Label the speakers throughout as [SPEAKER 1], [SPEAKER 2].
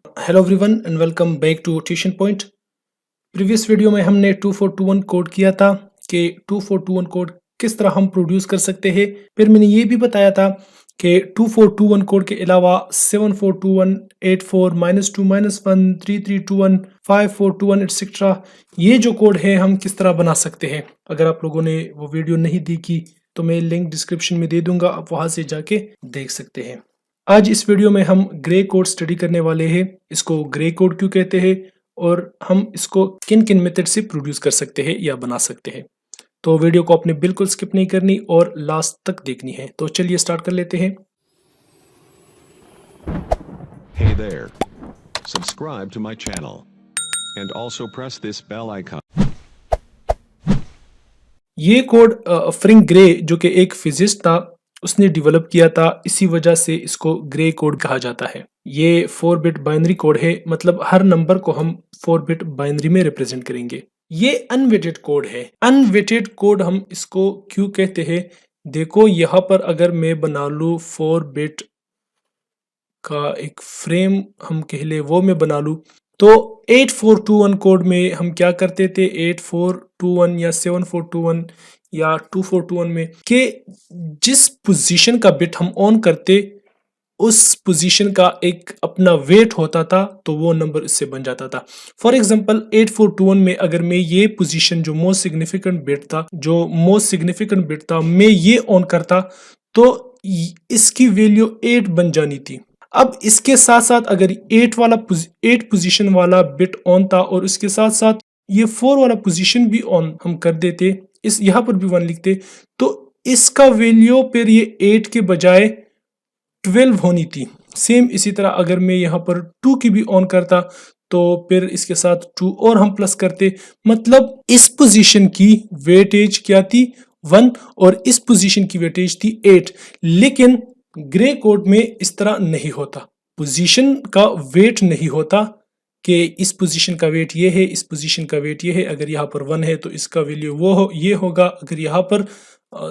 [SPEAKER 1] Hello everyone and welcome back to tuition point. Previous video में हमने 2421 code किया था कि 2421 कोड किस तरह हम प्रोड्यूस कर सकते हैं। फिर मैंने ये भी बताया था कि 2421 कोड के अलावा 7421, 84, -2, -1, 3321, 5421 एक्सेट्रा ये जो कोड है हम किस तरह बना सकते हैं। अगर आप लोगों ने वो वीडियो नहीं देखी तो मैं लिंक डिस्क्रिप्शन में दे दूंगा, आप वहां से जाके देख सकते हैं। आज इस वीडियो में हम ग्रे कोड स्टडी करने वाले हैं। इसको ग्रे कोड क्यों कहते हैं और हम इसको किन किन मेथड से प्रोड्यूस कर सकते हैं या बना सकते हैं। तो वीडियो को आपने बिल्कुल स्किप नहीं करनी और लास्ट तक देखनी है। तो चलिए स्टार्ट कर लेते हैं।
[SPEAKER 2] Hey there. Subscribe to my channel. And also press this bell icon.
[SPEAKER 1] ये कोड फ्रैंक ग्रे जो कि एक फिजिस्ट था उसने डेवलप किया था, इसी वजह से इसको ग्रे कोड कहा जाता है। ये 4 बिट बाइनरी कोड है, मतलब हर नंबर को हम 4 बिट बाइनरी में रिप्रेजेंट करेंगे। ये अनवेटेड कोड है। अनवेटेड कोड हम इसको क्यों कहते हैं, देखो यहाँ पर अगर मैं बना लूँ 4 बिट का एक फ्रेम, हम कह ले वो मैं बना लूँ, तो 8421 कोड में हम क्या करते थे, 8421 या 7421 या 2421 में कि जिस पोजीशन का बिट हम ऑन करते उस पोजीशन का एक अपना वेट होता था, तो वो नंबर इससे बन जाता था। फॉर एग्जांपल 8421 में अगर मैं ये पोजीशन जो मोस्ट सिग्निफिकेंट बिट था मैं ये ऑन करता तो इसकी वैल्यू 8 बन जानी थी। अब इसके साथ साथ अगर 8 पोजीशन वाला बिट ऑन था और इसके साथ साथ ये 4 वाला पोजीशन भी ऑन हम कर देते, इस यहाँ पर भी 1 लिखते, तो इसका वैल्यू फिर ये 8 के बजाय 12 होनी थी। सेम इसी तरह अगर मैं यहाँ पर 2 की भी ऑन करता तो फिर इसके साथ 2 और हम प्लस करते, मतलब इस पोजीशन की वेटेज क्या थी 1 और इस पोजीशन की वेटेज थी 8। लेकिन ग्रे कोड में इस तरह नहीं होता, पोजीशन का वेट नहीं होता कि इस पोजीशन का वेट ये है, इस पोजीशन का वेट ये है। अगर यहाँ पर 1 है तो इसका वैल्यू ये होगा, अगर यहाँ पर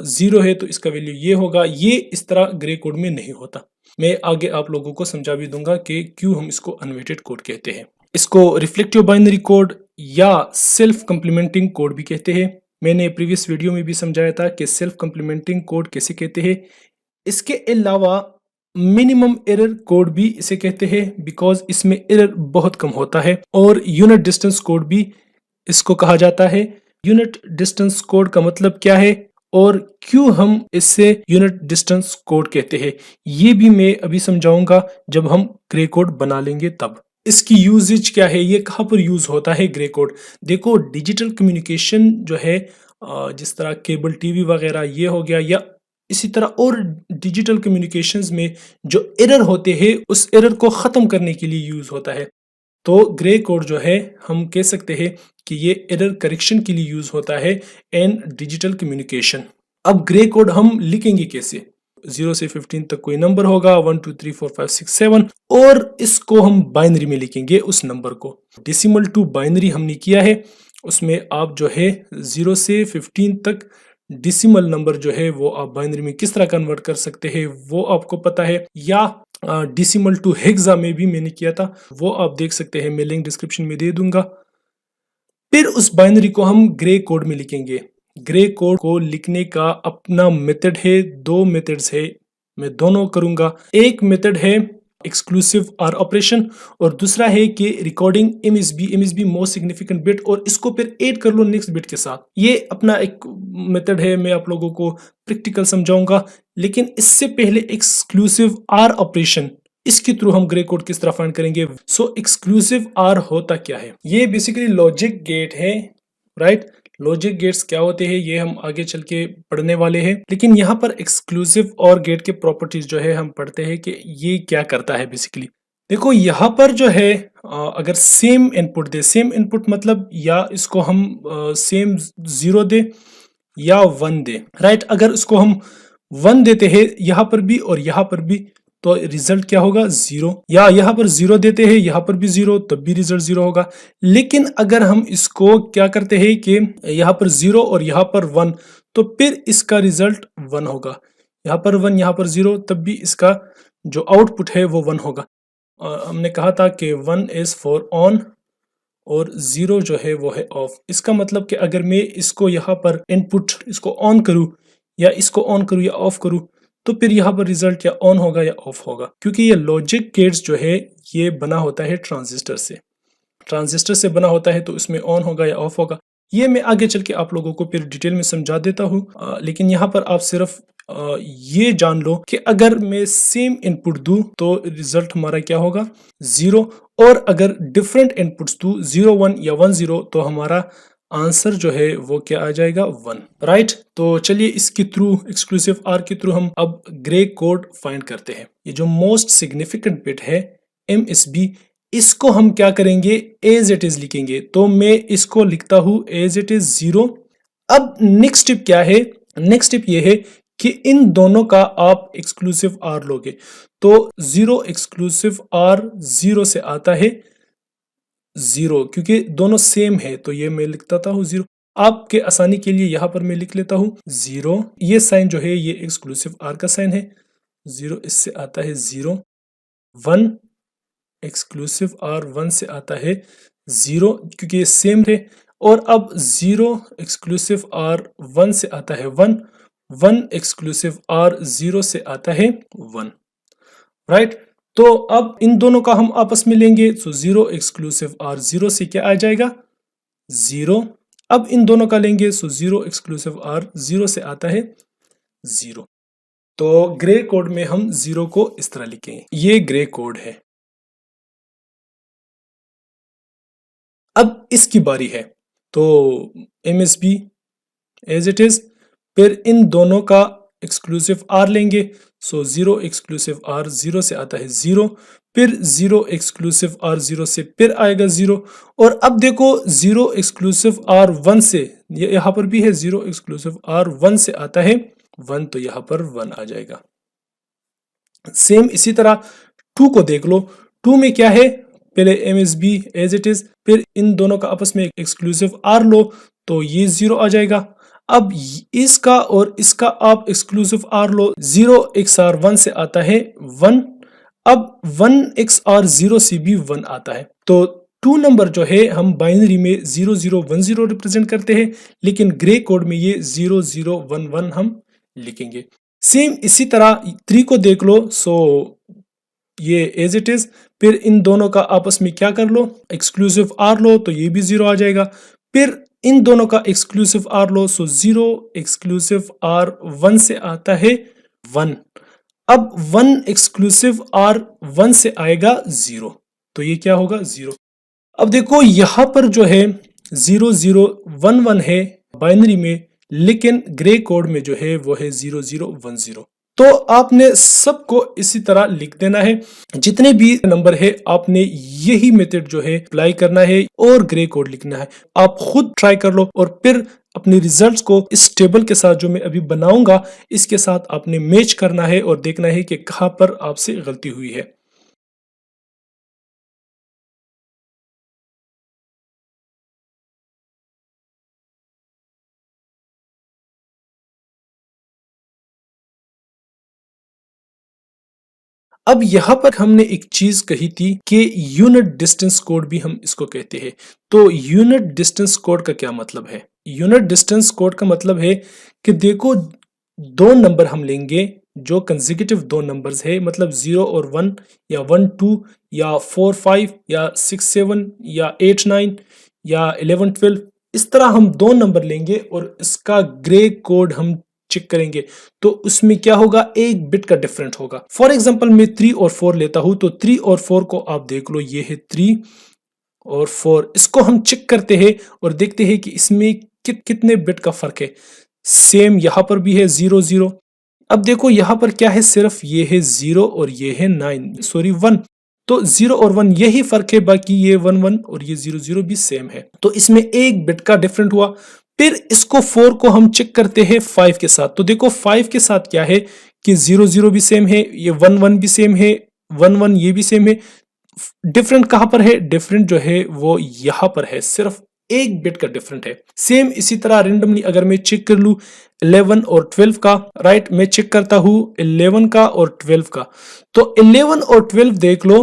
[SPEAKER 1] 0 है तो इसका वैल्यू ये होगा। ये इस तरह ग्रे कोड में नहीं होता। मैं आगे आप लोगों को समझा भी दूंगा कि क्यों हम इसको अनवेटेड कोड कहते हैं। इसको रिफ्लेक्टिव बाइनरी कोड या सेल्फ कंप्लीमेंटिंग कोड भी कहते हैं। मैंने प्रीवियस वीडियो में भी समझाया था कि सेल्फ कंप्लीमेंटिंग कोड कैसे कहते हैं। इसके अलावा मिनिमम एरर कोड भी इसे कहते हैं, बिकॉज इसमें एरर बहुत कम होता है। और यूनिट डिस्टेंस कोड भी इसको कहा जाता है। यूनिट डिस्टेंस कोड का मतलब क्या है और क्यों हम इससे यूनिट डिस्टेंस कोड कहते हैं, ये भी मैं अभी समझाऊंगा जब हम ग्रे कोड बना लेंगे तब। इसकी यूजेज क्या है, ये कहाँ पर यूज होता है ग्रे कोड। देखो डिजिटल कम्युनिकेशन जो है, जिस तरह केबल टीवी वगैरह ये हो गया, या इसी तरह और डिजिटल कम्युनिकेशंस में जो एरर होते हैं उस एरर को ख़त्म करने के लिए यूज़ होता है। तो ग्रे कोड जो है हम कह सकते हैं कि ये एरर करेक्शन के लिए यूज़ होता है इन डिजिटल कम्युनिकेशन। अब ग्रे कोड हम लिखेंगे कैसे, 0 से 15 तक कोई नंबर होगा, 1 2 3 4 5 6 7, और इसको हम बाइनरी में लिखेंगे उस नंबर को। डेसिमल टू बाइनरी हमने किया है, उसमें आप जो है 0 से 15 तक डेसिमल नंबर जो है वो आप बाइनरी में किस तरह कन्वर्ट कर सकते हैं वो आपको पता है। या डेसिमल टू हेक्सा में भी मैंने किया था, वो आप देख सकते हैं, मैं लिंक डिस्क्रिप्शन में दे दूंगा। फिर उस बाइनरी को हम ग्रे कोड में लिखेंगे। ग्रे कोड को लिखने का अपना मेथड है, 2 मेथड्स है, मैं दोनों करूंगा। एक मेथड है एक्सक्लूसिव आर ऑपरेशन और दूसरा है कि recording MSB most significant bit, और इसको फिर ऐड कर लो नेक्स्ट बिट के साथ। ये अपना एक मेथड है, मैं आप लोगों को प्रैक्टिकल समझाऊंगा। लेकिन इससे पहले एक्सक्लूसिव आर ऑपरेशन, इसके थ्रू हम ग्रे कोड किस तरह फाइंड करेंगे। सो एक्सक्लूसिव आर होता क्या है, ये बेसिकली लॉजिक गेट है, राइट। लॉजिक गेट्स क्या होते हैं ये हम आगे चल के पढ़ने वाले हैं, लेकिन यहाँ पर एक्सक्लूसिव और गेट के प्रॉपर्टीज जो है हम पढ़ते हैं कि ये क्या करता है। बेसिकली देखो यहाँ पर जो है अगर सेम इनपुट दे, सेम इनपुट मतलब या इसको हम सेम 0 दे या 1 दे, राइट। अगर इसको हम 1 देते हैं यहाँ पर भी और यहाँ पर भी, तो रिजल्ट क्या होगा 0। या यहाँ पर 0 देते हैं यहाँ पर भी 0, तब भी रिजल्ट 0 होगा। लेकिन अगर हम इसको क्या करते हैं कि यहाँ पर 0 और यहाँ पर 1, तो फिर इसका रिजल्ट 1 होगा। यहाँ पर 1 यहाँ पर 0, तब भी इसका जो आउटपुट है वो 1 होगा। हमने कहा था कि 1 इज फॉर ऑन और 0 जो है वो है ऑफ। इसका मतलब कि अगर मैं इसको यहाँ पर इनपुट इसको ऑन करूँ या इसको ऑन करूँ या ऑफ करूँ, तो फिर यहाँ पर रिजल्ट या ऑन होगा या ऑफ होगा, क्योंकि ये लॉजिक गेट्स जो है ये बना होता है ट्रांजिस्टर से बना होता है, तो इसमें ऑन होगा या ऑफ होगा। ये मैं आगे चल के आप लोगों को फिर डिटेल में समझा देता हूँ, लेकिन यहाँ पर आप सिर्फ ये जान लो कि अगर मैं सेम इनपुट दूं तो रिजल्ट हमारा क्या होगा 0, और अगर डिफरेंट इनपुट्स दूं 0 1 या 1 0 तो हमारा आंसर जो है वो क्या आ जाएगा 1, राइट। तो चलिए इसके थ्रू एक्सक्लूसिव आर के थ्रू हम अब ग्रे कोड फाइंड करते हैं। ये जो मोस्ट सिग्निफिकेंट बिट है MSB, इसको हम क्या करेंगे एज इट इज लिखेंगे। तो मैं इसको लिखता हूं एज इट इज 0। अब नेक्स्ट स्टेप क्या है, नेक्स्ट स्टेप ये है कि इन दोनों का आप एक्सक्लूसिव आर लोगे, तो 0 एक्सक्लूसिव आर 0 से आता है 0, क्योंकि दोनों सेम है तो ये मैं लिखता हूँ 0। आपके आसानी के लिए यहां पर मैं लिख लेता हूं 0, ये साइन जो है ये एक्सक्लूसिव आर का साइन है, 0 इससे आता है 0, 1 एक्सक्लूसिव आर 1 से आता है 0, क्योंकि ये सेम है। और अब 0 एक्सक्लूसिव आर 1 से आता है 1, 1 एक्सक्लूसिव आर 0 से आता है 1, राइट। तो अब इन दोनों का हम आपस में लेंगे, तो 0 एक्सक्लूसिव आर 0 से क्या आ जाएगा 0। अब इन दोनों का लेंगे, तो 0 एक्सक्लूसिव आर 0 से आता है 0। तो ग्रे कोड में हम 0 को इस तरह लिखेंगे, ये ग्रे कोड है। अब इसकी बारी है, तो MSB एज इट इज, फिर इन दोनों का एक्सक्लूसिव आर लेंगे, सो 0 एक्सक्लूसिव आर 0 से आता है 0, फिर 0 एक्सक्लूसिव आर 0 से फिर आएगा 0, और अब देखो 0 एक्सक्लूसिव आर 1 से, यहाँ पर भी है 0 एक्सक्लूसिव आर 1 से आता है 1, तो यहाँ पर 1 आ जाएगा। सेम इसी तरह 2 को देख लो, 2 में क्या है, पहले MSB एज इट इज, फिर इन दोनों का आपस में एक्सक्लूसिव आर लो, तो ये 0 आ जाएगा। अब इसका और इसका आप एक्सक्लूसिव आर लो, 0 XR 1 से आता है 1, अब 1 XR 0 से भी 1 आता है। तो 2 नंबर जो है हम बाइनरी में 0 0 1 0 रिप्रेजेंट करते हैं, लेकिन ग्रे कोड में ये 0 0 1 1 हम लिखेंगे। सेम इसी तरह 3 को देख लो, सो ये एज इट इज, फिर इन दोनों का आपस में क्या कर लो, एक्सक्लूसिव आर लो, तो ये भी 0 आ जाएगा। फिर इन दोनों का एक्सक्लूसिव आर लो, सो 0 एक्सक्लूसिव आर 1 से आता है 1, अब 1 एक्सक्लूसिव आर 1 से आएगा 0, तो ये क्या होगा 0। अब देखो यहां पर जो है 0 0 1 1 है बाइनरी में, लेकिन ग्रे कोड में जो है वो है 0 0 1 0। तो आपने सबको इसी तरह लिख देना है, जितने भी नंबर है आपने यही मेथड जो है अप्लाई करना है और ग्रे कोड लिखना है। आप खुद ट्राई कर लो और फिर अपने रिजल्ट्स को इस टेबल के साथ जो मैं अभी बनाऊंगा इसके साथ आपने मैच करना है और देखना है कि कहां पर आपसे गलती हुई है। अब यहाँ पर हमने एक चीज कही थी कि यूनिट डिस्टेंस कोड भी हम इसको कहते हैं। तो यूनिट डिस्टेंस कोड का क्या मतलब है, यूनिट डिस्टेंस कोड का मतलब है कि देखो 2 नंबर हम लेंगे जो कंसेक्यूटिव 2 नंबर्स है, मतलब 0 और 1 या 1 2 या 4 5 या 6 7 या 8 9 या 11 12, इस तरह हम 2 नंबर लेंगे और इसका ग्रे कोड हम चेक करेंगे, तो उसमें क्या होगा, एक बिट का डिफरेंट होगा। फॉर एग्जांपल मैं 3 और 4 लेता हूं, तो 3 और 4 को आप देख लो, ये है 3 और 4, इसको हम चेक करते हैं और देखते हैं कि इसमें कितने बिट का फर्क है। सेम यहां पर भी है 0 0। अब देखो यहां पर क्या है, सिर्फ ये है 0 और ये है 1, तो 0 और 1 यही फर्क है, बाकी ये 1 1 और ये 0 0 भी सेम है, तो इसमें एक बिट का डिफरेंट हुआ। फिर इसको 4 को हम चेक करते हैं 5 के साथ, तो देखो 5 के साथ क्या है कि 0 0 भी सेम है, ये 1 1 भी सेम है, 1 1 ये भी सेम है। डिफरेंट कहां पर है, डिफरेंट जो है वो यहां पर है, सिर्फ एक बिट का डिफरेंट है। सेम इसी तरह रेंडमली अगर मैं चेक कर लूं 11 और 12 का, राइट, मैं चेक करता हूं 11 का और 12 का, तो 11 और 12 देख लो,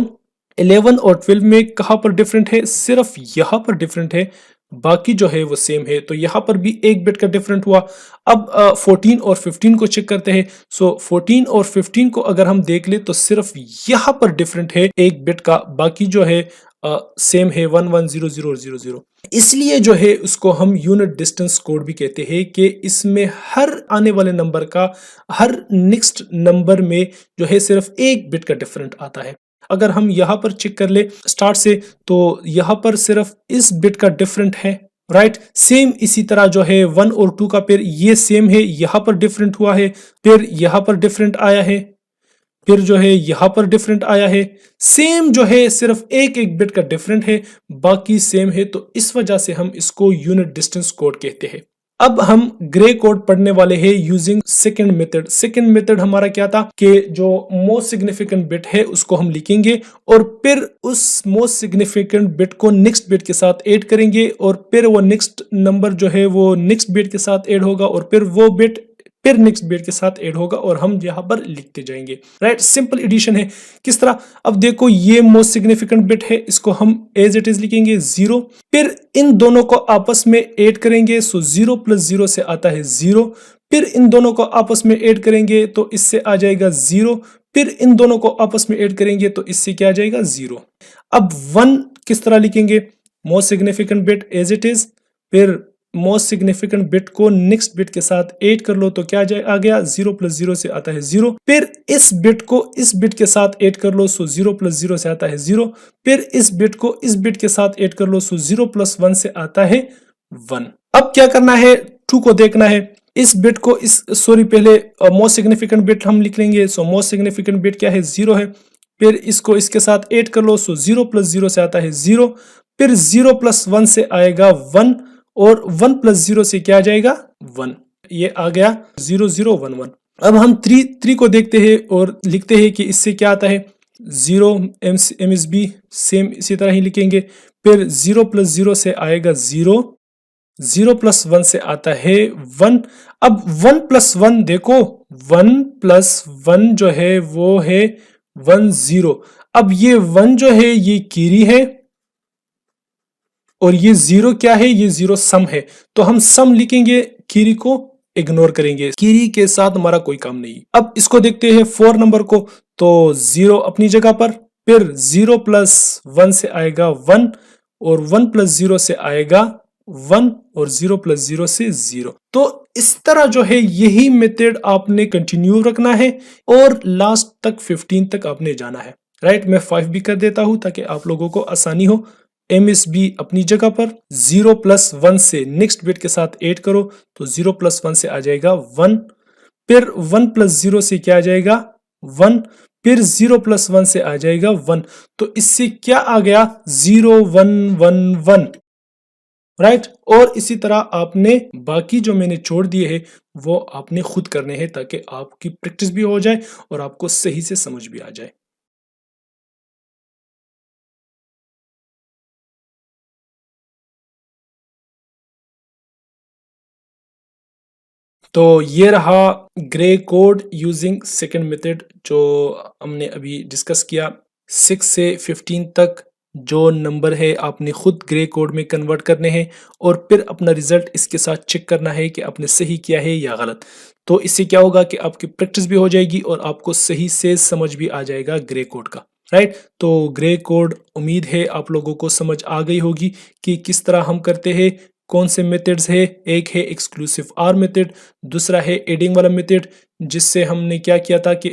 [SPEAKER 1] 11 और 12 में कहाँ पर डिफरेंट है, सिर्फ यहाँ पर डिफरेंट है, बाकी जो है वो सेम है। तो यहाँ पर भी एक बिट का डिफरेंट हुआ। अब 14 और 15 को चेक करते हैं। सो 14 और 15 को अगर हम देख ले तो सिर्फ यहाँ पर डिफरेंट है एक बिट का, बाकी जो है सेम है 110000। इसलिए जो है उसको हम यूनिट डिस्टेंस कोड भी कहते हैं कि इसमें हर आने वाले नंबर का हर नेक्स्ट नंबर में जो है सिर्फ एक बिट का डिफरेंट आता है। अगर हम यहाँ पर चेक कर ले स्टार्ट से तो यहाँ पर सिर्फ इस बिट का डिफरेंट है, राइट। सेम इसी तरह जो है 1 और 2 का पेयर ये सेम है, यहाँ पर डिफरेंट हुआ है, फिर यहाँ पर डिफरेंट आया है, फिर जो है यहाँ पर डिफरेंट आया है। सेम जो है सिर्फ एक एक बिट का डिफरेंट है, बाकी सेम है। तो इस वजह से हम इसको यूनिट डिस्टेंस कोड कहते हैं। अब हम ग्रे कोड पढ़ने वाले हैं using second method. Second method हमारा क्या था कि जो मोस्ट सिग्निफिकेंट बिट है उसको हम लिखेंगे और फिर उस मोस्ट सिग्निफिकेंट बिट को नेक्स्ट बिट के साथ ऐड करेंगे और फिर वो नेक्स्ट नंबर जो है वो नेक्स्ट बिट के साथ ऐड होगा और फिर वो बिट फिर नेक्स्ट बिट के साथ ऐड होगा और हम यहाँ पर लिखते जाएंगे, राइट। सिंपल एडिशन है। किस तरह, अब देखो ये मोस्ट सिग्निफिकेंट बिट है, इसको हम एज इट इज लिखेंगे 0, फिर इन दोनों को आपस में ऐड करेंगे। सो 0 + 0 से आता है 0, फिर इन दोनों को आपस में ऐड करेंगे तो इससे आ जाएगा 0, फिर इन दोनों को आपस में ऐड करेंगे तो इससे क्या आ जाएगा 0। अब 1 किस तरह लिखेंगे, most significant bit as it is, फिर मोस्ट सिग्निफिकेंट बिट को नेक्स्ट बिट के साथ ऐड कर लो तो क्या आ गया 0 + 0 से आता है 0, फिर इस बिट को इस बिट के साथ ऐड कर लो। सो 0 + 0 से आता है 0, फिर इस बिट को इस बिट के साथ ऐड कर लो। सो 0 + 1 से आता है 1। अब क्या करना है, 2 को देखना है। इस बिट को पहले मोस्ट सिग्निफिकेंट बिट हम लिख लेंगे। सो मोस्ट सिग्निफिकेंट बिट क्या है 0 है, फिर इसको इसके साथ ऐड कर लो। सो 0 + 0 से आता है 0, फिर 0 + 1 से आएगा 1 और 1 + 0 से क्या आ जाएगा 1। ये आ गया 0 0 1 1। अब हम 3 को देखते हैं और लिखते हैं कि इससे क्या आता है 0 MSB, सेम इसी तरह ही लिखेंगे। फिर 0 + 0 से आएगा 0, 0 + 1 से आता है 1। अब 1 + 1 देखो, 1 + 1 जो है वो है 1 0। अब ये 1 जो है ये कीरी है और ये 0 क्या है, ये 0 सम है। तो हम सम लिखेंगे, कीरी को इग्नोर करेंगे, कीरी के साथ हमारा कोई काम नहीं। अब इसको देखते हैं 4 नंबर को, तो 0 अपनी जगह पर, फिर 0 + 1 से आएगा 1 और 1 + 0 से आएगा 1 और 0 + 0 से 0। तो इस तरह जो है यही मेथड आपने कंटिन्यू रखना है और लास्ट तक 15 तक आपने जाना है, राइट। मैं 5 भी कर देता हूं ताकि आप लोगों को आसानी हो। MSB अपनी जगह पर, 0 + 1 से नेक्स्ट बिट के साथ ऐड करो तो 0 + 1 से आ जाएगा 1, फिर 1 + 0 से क्या आ जाएगा 1, फिर 0 + 1 से आ जाएगा 1। तो इससे क्या आ गया 0 1 1 1, राइट। और इसी तरह आपने बाकी जो मैंने छोड़ दिए हैं वो आपने खुद करने हैं ताकि आपकी प्रैक्टिस भी हो जाए और आपको सही से समझ भी आ जाए। तो ये रहा grey code using second method जो हमने अभी डिस्कस किया। 6 से 15 तक जो नंबर है आपने खुद ग्रे कोड में कन्वर्ट करने हैं और फिर अपना रिजल्ट इसके साथ चेक करना है कि आपने सही किया है या गलत। तो इससे क्या होगा कि आपकी प्रैक्टिस भी हो जाएगी और आपको सही से समझ भी आ जाएगा ग्रे कोड का, राइट। तो ग्रे कोड उम्मीद है आप लोगों को समझ आ गई होगी कि किस तरह हम करते हैं, कौन से मेथड्स है। एक है एक्सक्लूसिव आर मेथड, दूसरा है एडिंग वाला मेथड जिससे हमने क्या किया था कि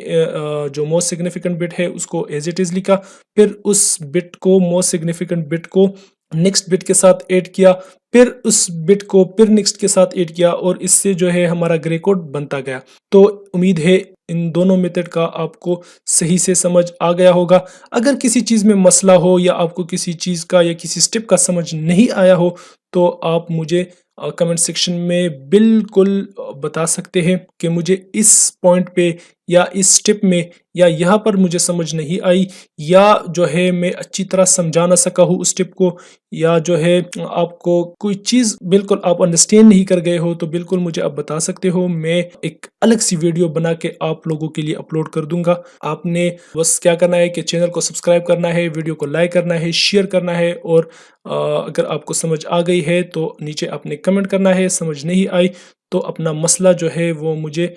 [SPEAKER 1] जो मोस्ट सिग्निफिकेंट बिट है उसको एज इट इज लिखा, फिर उस बिट को मोस्ट सिग्निफिकेंट बिट को नेक्स्ट बिट के साथ ऐड किया, फिर उस बिट को फिर नेक्स्ट के साथ ऐड किया और इससे जो है हमारा ग्रे कोड बनता गया। तो उम्मीद है इन दोनों मेथड का आपको सही से समझ आ गया होगा। अगर किसी चीज़ में मसला हो या आपको किसी चीज़ का या किसी स्टेप का समझ नहीं आया हो तो आप मुझे कमेंट सेक्शन में बिल्कुल बता सकते हैं कि मुझे इस पॉइंट पे या इस स्टेप में या यहाँ पर मुझे समझ नहीं आई या जो है मैं अच्छी तरह समझा ना सका हूँ उस स्टेप को, या जो है आपको कोई चीज़ बिल्कुल आप अंडरस्टैंड नहीं कर गए हो, तो बिल्कुल मुझे आप बता सकते हो। मैं एक अलग सी वीडियो बना के आप लोगों के लिए अपलोड कर दूंगा। आपने बस क्या करना है कि चैनल को सब्सक्राइब करना है, वीडियो को लाइक करना है, शेयर करना है, और अगर आपको समझ आ गई है तो नीचे आपने कमेंट करना है, समझ नहीं आई तो अपना मसला जो है वो मुझे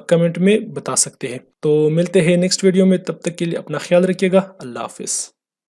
[SPEAKER 1] कमेंट में बता सकते हैं। तो मिलते हैं नेक्स्ट वीडियो में, तब तक के लिए अपना ख्याल रखिएगा। अल्लाह हाफिज़।